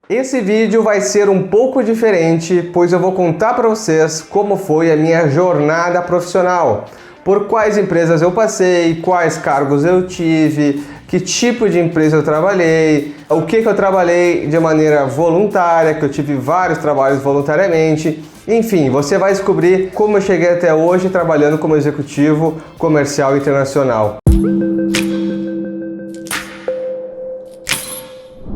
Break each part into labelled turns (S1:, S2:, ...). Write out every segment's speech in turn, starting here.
S1: Esse vídeo vai ser um pouco diferente, pois eu vou contar para vocês como foi a minha jornada profissional, por quais empresas eu passei, quais cargos eu tive, que tipo de empresa eu trabalhei, o que eu trabalhei de maneira voluntária, que eu tive vários trabalhos voluntariamente. Enfim, você vai descobrir como eu cheguei até hoje trabalhando como executivo comercial internacional.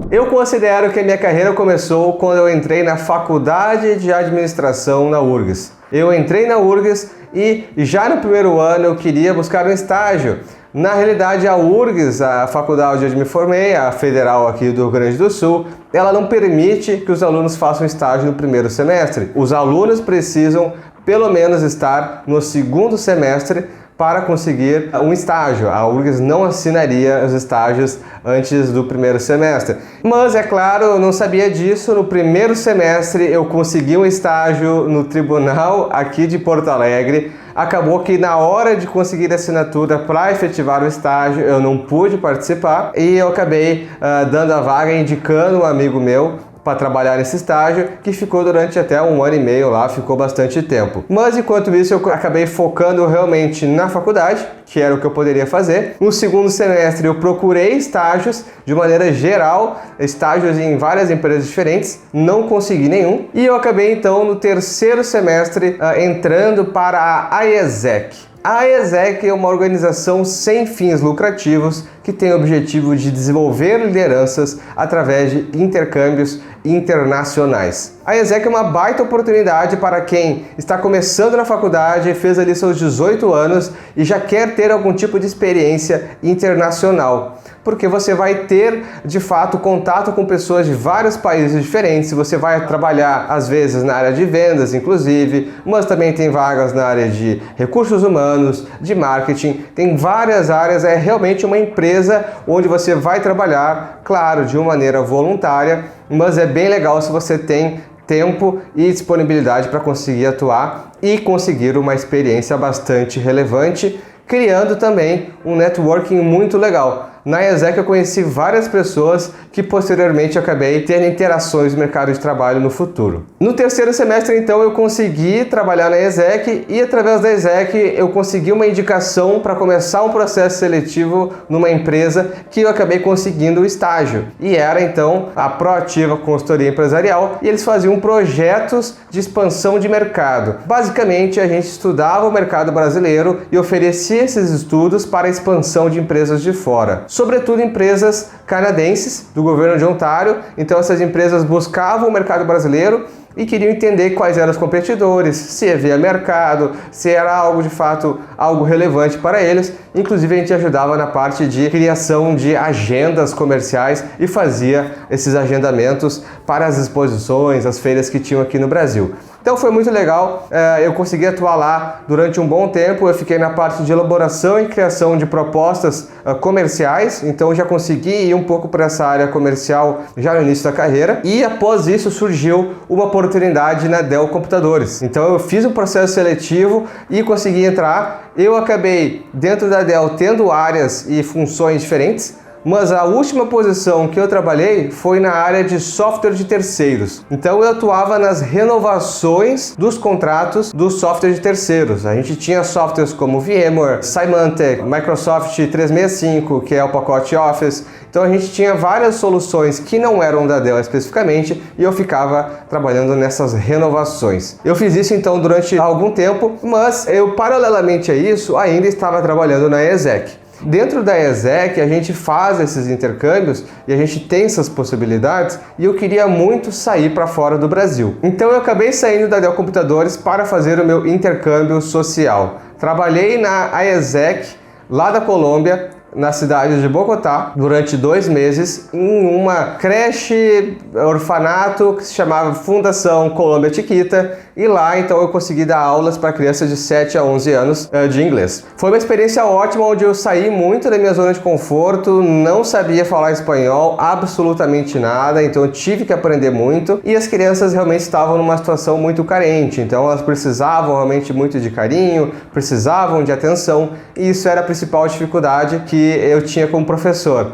S1: Eu considero que a minha carreira começou quando eu entrei na faculdade de administração na URGS. Eu entrei na URGS e já no primeiro ano eu queria buscar um estágio. Na realidade, a URGS, a faculdade onde eu me formei, a federal aqui do Rio Grande do Sul, ela não permite que os alunos façam estágio no primeiro semestre. Os alunos precisam pelo menos estar no segundo semestre para conseguir um estágio. A URGS não assinaria os estágios antes do primeiro semestre. Mas, é claro, eu não sabia disso. No primeiro semestre eu consegui um estágio no tribunal aqui de Porto Alegre. Acabou que na hora de conseguir a assinatura para efetivar o estágio eu não pude participar e eu acabei dando a vaga, indicando um amigo meu para trabalhar nesse estágio, que ficou durante até 1 ano e meio lá, ficou bastante tempo. Mas enquanto isso eu acabei focando realmente na faculdade, que era o que eu poderia fazer. No segundo semestre eu procurei estágios de maneira geral, estágios em várias empresas diferentes, não consegui nenhum. E eu acabei então no terceiro semestre entrando para a AIESEC. A AIESEC é uma organização sem fins lucrativos que tem o objetivo de desenvolver lideranças através de intercâmbios internacionais. A AIESEC é uma baita oportunidade para quem está começando na faculdade, fez ali seus 18 anos e já quer ter algum tipo de experiência internacional. Porque você vai ter, de fato, contato com pessoas de vários países diferentes, você vai trabalhar, às vezes, na área de vendas, inclusive, mas também tem vagas na área de recursos humanos, de marketing, tem várias áreas, é realmente uma empresa onde você vai trabalhar, claro, de uma maneira voluntária, mas é bem legal se você tem tempo e disponibilidade para conseguir atuar e conseguir uma experiência bastante relevante, criando também um networking muito legal. Na AIESEC eu conheci várias pessoas que posteriormente eu acabei tendo interações no mercado de trabalho no futuro. No terceiro semestre então eu consegui trabalhar na AIESEC e através da AIESEC eu consegui uma indicação para começar um processo seletivo numa empresa que eu acabei conseguindo o estágio. E era então a Proativa Consultoria Empresarial e eles faziam projetos de expansão de mercado. Basicamente a gente estudava o mercado brasileiro e oferecia esses estudos para a expansão de empresas de fora. Sobretudo empresas canadenses do governo de Ontário. Então essas empresas buscavam o mercado brasileiro e queriam entender quais eram os competidores, se havia mercado, se era algo de fato algo relevante para eles. Inclusive a gente ajudava na parte de criação de agendas comerciais e fazia esses agendamentos para as exposições, as feiras que tinham aqui no Brasil. Então foi muito legal, eu consegui atuar lá durante um bom tempo, eu fiquei na parte de elaboração e criação de propostas comerciais, então já consegui ir um pouco para essa área comercial já no início da carreira e após isso surgiu uma oportunidade na Dell Computadores. Então eu fiz um processo seletivo e consegui entrar, eu acabei dentro da Dell tendo áreas e funções diferentes, mas a última posição que eu trabalhei foi na área de software de terceiros. Então eu atuava nas renovações dos contratos do software de terceiros. A gente tinha softwares como VMware, Symantec, Microsoft 365, que é o pacote Office. Então a gente tinha várias soluções que não eram da Dell especificamente e eu ficava trabalhando nessas renovações. Eu fiz isso então durante algum tempo, mas eu paralelamente a isso ainda estava trabalhando na AIESEC. Dentro da AIESEC a gente faz esses intercâmbios e a gente tem essas possibilidades e eu queria muito sair para fora do Brasil. Então eu acabei saindo da Dell Computadores para fazer o meu intercâmbio social. Trabalhei na AIESEC lá da Colômbia, na cidade de Bogotá, durante 2 meses, em uma creche, orfanato que se chamava Fundação Colômbia Chiquita, e lá então eu consegui dar aulas para crianças de 7 a 11 anos de inglês. Foi uma experiência ótima, onde eu saí muito da minha zona de conforto, não sabia falar espanhol, absolutamente nada, então eu tive que aprender muito, e as crianças realmente estavam numa situação muito carente, então elas precisavam realmente muito de carinho, precisavam de atenção, e isso era a principal dificuldade que eu tinha como professor.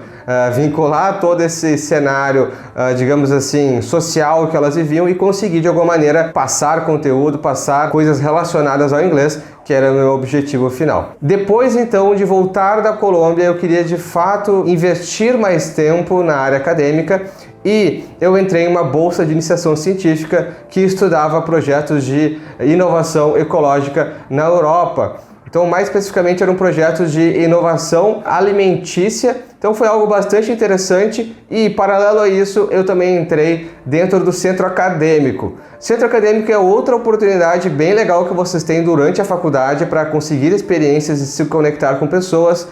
S1: vincular todo esse cenário, digamos assim, social que elas viviam e conseguir de alguma maneira passar conteúdo, passar coisas relacionadas ao inglês, que era o meu objetivo final. Depois então de voltar da Colômbia, eu queria de fato investir mais tempo na área acadêmica e eu entrei em uma bolsa de iniciação científica que estudava projetos de inovação ecológica na Europa. Então, mais especificamente, era um projeto de inovação alimentícia. Então, foi algo bastante interessante e, paralelo a isso, eu também entrei dentro do centro acadêmico. Centro acadêmico é outra oportunidade bem legal que vocês têm durante a faculdade para conseguir experiências e se conectar com pessoas.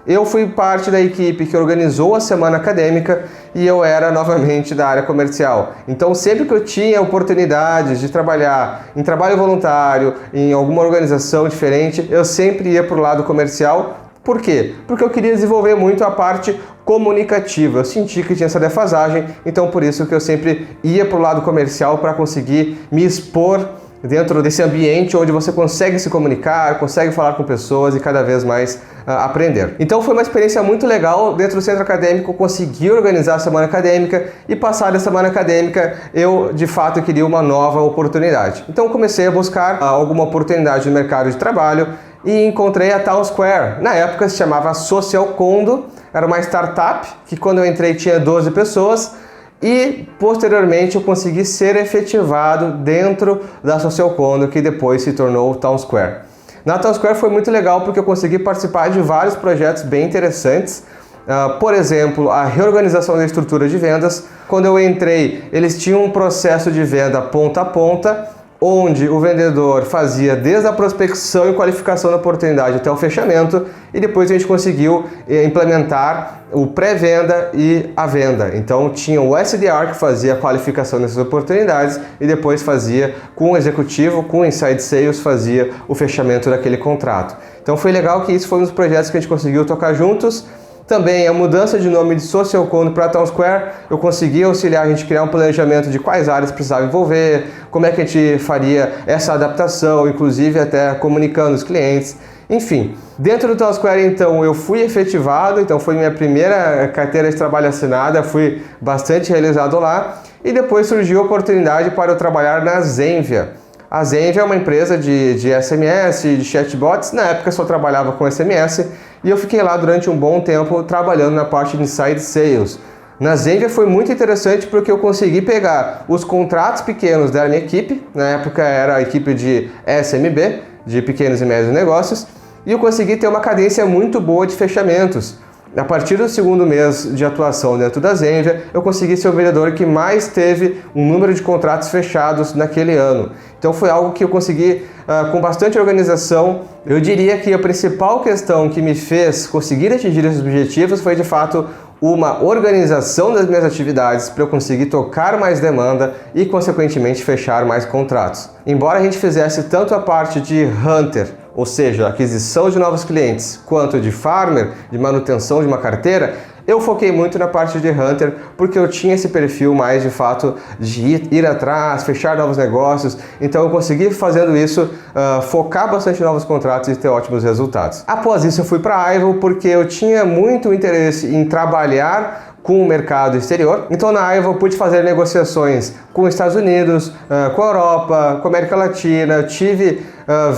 S1: Eu fui parte da equipe que organizou a semana acadêmica e eu era novamente da área comercial. Então, sempre que eu tinha oportunidades de trabalhar em trabalho voluntário, em alguma organização diferente, eu sempre ia para o lado comercial. Por quê? Porque eu queria desenvolver muito a parte comunicativa. Eu senti que tinha essa defasagem, então por isso que eu sempre ia para o lado comercial para conseguir me expor dentro desse ambiente onde você consegue se comunicar, consegue falar com pessoas e cada vez mais aprender. Então foi uma experiência muito legal dentro do centro acadêmico, conseguir organizar a semana acadêmica e passar da semana acadêmica eu de fato queria uma nova oportunidade. Então comecei a buscar alguma oportunidade no mercado de trabalho e encontrei a Town Square. Na época se chamava Social Condo, era uma startup que quando eu entrei tinha 12 pessoas, e posteriormente eu consegui ser efetivado dentro da Social Condo, que depois se tornou Town Square. Na Town Square foi muito legal porque eu consegui participar de vários projetos bem interessantes. Por exemplo, a reorganização da estrutura de vendas. Quando eu entrei, eles tinham um processo de venda ponta a ponta, onde o vendedor fazia desde a prospecção e qualificação da oportunidade até o fechamento, e depois a gente conseguiu implementar o pré-venda e a venda. Então tinha o SDR que fazia a qualificação dessas oportunidades e depois fazia com o executivo, com o Inside Sales, fazia o fechamento daquele contrato. Então foi legal que isso foi um dos projetos que a gente conseguiu tocar juntos. Também a mudança de nome de Social Condo para Town Square, eu consegui auxiliar a gente a criar um planejamento de quais áreas precisava envolver, como é que a gente faria essa adaptação, inclusive até comunicando os clientes. Enfim, dentro do Town Square então eu fui efetivado, então foi minha primeira carteira de trabalho assinada, fui bastante realizado lá e depois surgiu a oportunidade para eu trabalhar na Zenvia. A Zenvia é uma empresa de SMS, de chatbots, na época eu só trabalhava com SMS e eu fiquei lá durante um bom tempo trabalhando na parte de Inside Sales. Na Zenvia foi muito interessante porque eu consegui pegar os contratos pequenos da minha equipe, na época era a equipe de SMB, de pequenos e médios negócios, e eu consegui ter uma cadência muito boa de fechamentos. A partir do segundo mês de atuação dentro da Zenvia, eu consegui ser o vendedor que mais teve um número de contratos fechados naquele ano. Então foi algo que eu consegui com bastante organização. Eu diria que a principal questão que me fez conseguir atingir esses objetivos foi de fato uma organização das minhas atividades para eu conseguir tocar mais demanda e consequentemente fechar mais contratos. Embora a gente fizesse tanto a parte de Hunter, ou seja, aquisição de novos clientes, quanto de Farmer, de manutenção de uma carteira, eu foquei muito na parte de Hunter porque eu tinha esse perfil mais de fato de ir atrás, fechar novos negócios, então eu consegui fazendo isso, focar bastante em novos contratos e ter ótimos resultados. Após isso eu fui para a Ivo porque eu tinha muito interesse em trabalhar com o mercado exterior. Então na Ivo eu pude fazer negociações com os Estados Unidos, com a Europa, com a América Latina. Eu tive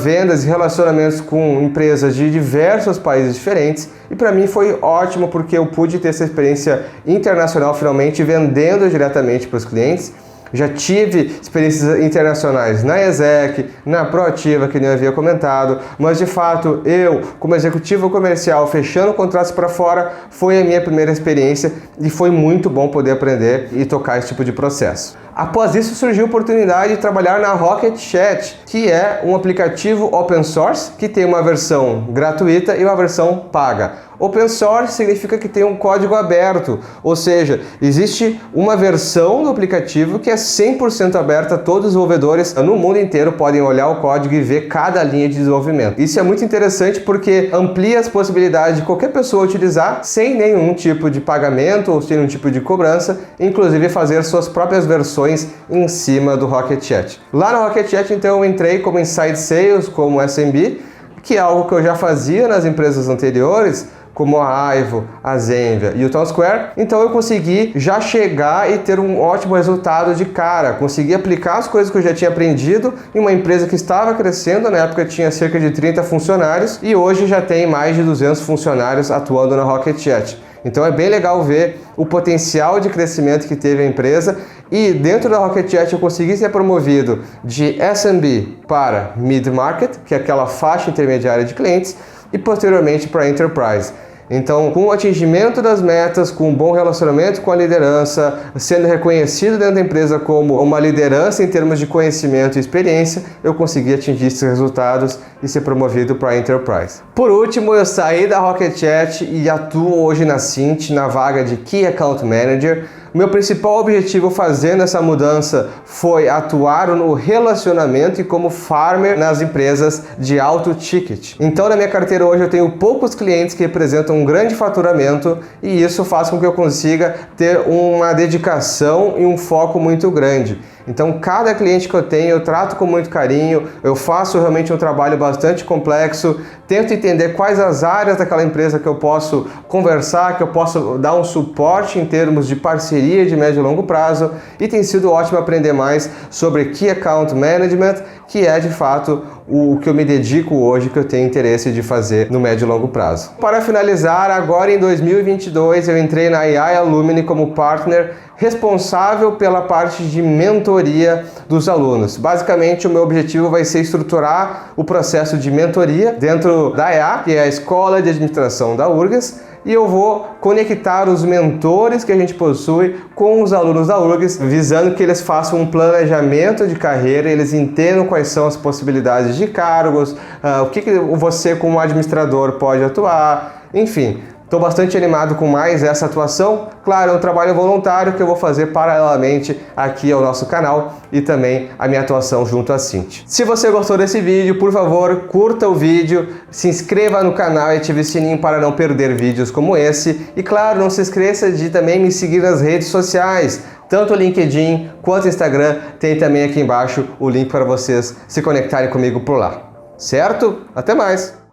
S1: vendas e relacionamentos com empresas de diversos países diferentes e para mim foi ótimo porque eu pude ter essa experiência internacional finalmente vendendo diretamente para os clientes. Já tive experiências internacionais na Exec, na Proativa, que nem eu havia comentado, mas de fato eu, como executivo comercial, fechando contratos para fora, foi a minha primeira experiência e foi muito bom poder aprender e tocar esse tipo de processo. Após isso surgiu a oportunidade de trabalhar na Rocket Chat, que é um aplicativo open source que tem uma versão gratuita e uma versão paga. Open source significa que tem um código aberto, ou seja, existe uma versão do aplicativo que é 100% aberta, todos os desenvolvedores no mundo inteiro podem olhar o código e ver cada linha de desenvolvimento. Isso é muito interessante porque amplia as possibilidades de qualquer pessoa utilizar sem nenhum tipo de pagamento ou sem nenhum tipo de cobrança, inclusive fazer suas próprias versões em cima do Rocket Chat. Lá no Rocket Chat então eu entrei como Inside Sales, como SMB, que é algo que eu já fazia nas empresas anteriores, como a Aivo, a Zenvia e o Townsquare. Então eu consegui já chegar e ter um ótimo resultado de cara, consegui aplicar as coisas que eu já tinha aprendido em uma empresa que estava crescendo, na época tinha cerca de 30 funcionários e hoje já tem mais de 200 funcionários atuando na Rocketchat. Então é bem legal ver o potencial de crescimento que teve a empresa e dentro da Rocketchat eu consegui ser promovido de SMB para Mid Market, que é aquela faixa intermediária de clientes, e posteriormente para Enterprise. Então, com o atingimento das metas, com um bom relacionamento com a liderança, sendo reconhecido dentro da empresa como uma liderança em termos de conhecimento e experiência, eu consegui atingir esses resultados e ser promovido para a Enterprise. Por último, eu saí da Rocketchat e atuo hoje na Cint, na vaga de Key Account Manager. Meu principal objetivo fazendo essa mudança foi atuar no relacionamento e como farmer nas empresas de alto ticket. Então, na minha carteira hoje eu tenho poucos clientes que representam um grande faturamento e isso faz com que eu consiga ter uma dedicação e um foco muito grande. Então, cada cliente que eu tenho, eu trato com muito carinho, eu faço realmente um trabalho bastante complexo, tento entender quais as áreas daquela empresa que eu posso conversar, que eu posso dar um suporte em termos de parceria de médio e longo prazo, e tem sido ótimo aprender mais sobre Key Account Management, que é de fato o que eu me dedico hoje, que eu tenho interesse de fazer no médio e longo prazo. Para finalizar, agora em 2022 eu entrei na AI Alumni como partner responsável pela parte de mentoria dos alunos. Basicamente, o meu objetivo vai ser estruturar o processo de mentoria dentro da EA, que é a Escola de Administração da URGS, e eu vou conectar os mentores que a gente possui com os alunos da URGS, visando que eles façam um planejamento de carreira, eles entendam quais são as possibilidades de cargos, o que você como administrador pode atuar, enfim. Estou bastante animado com mais essa atuação. Claro, é um trabalho voluntário que eu vou fazer paralelamente aqui ao nosso canal e também a minha atuação junto à Cint. Se você gostou desse vídeo, por favor, curta o vídeo, se inscreva no canal e ative o sininho para não perder vídeos como esse. E claro, não se esqueça de também me seguir nas redes sociais, tanto o LinkedIn quanto o Instagram. Tem também aqui embaixo o link para vocês se conectarem comigo por lá. Certo? Até mais!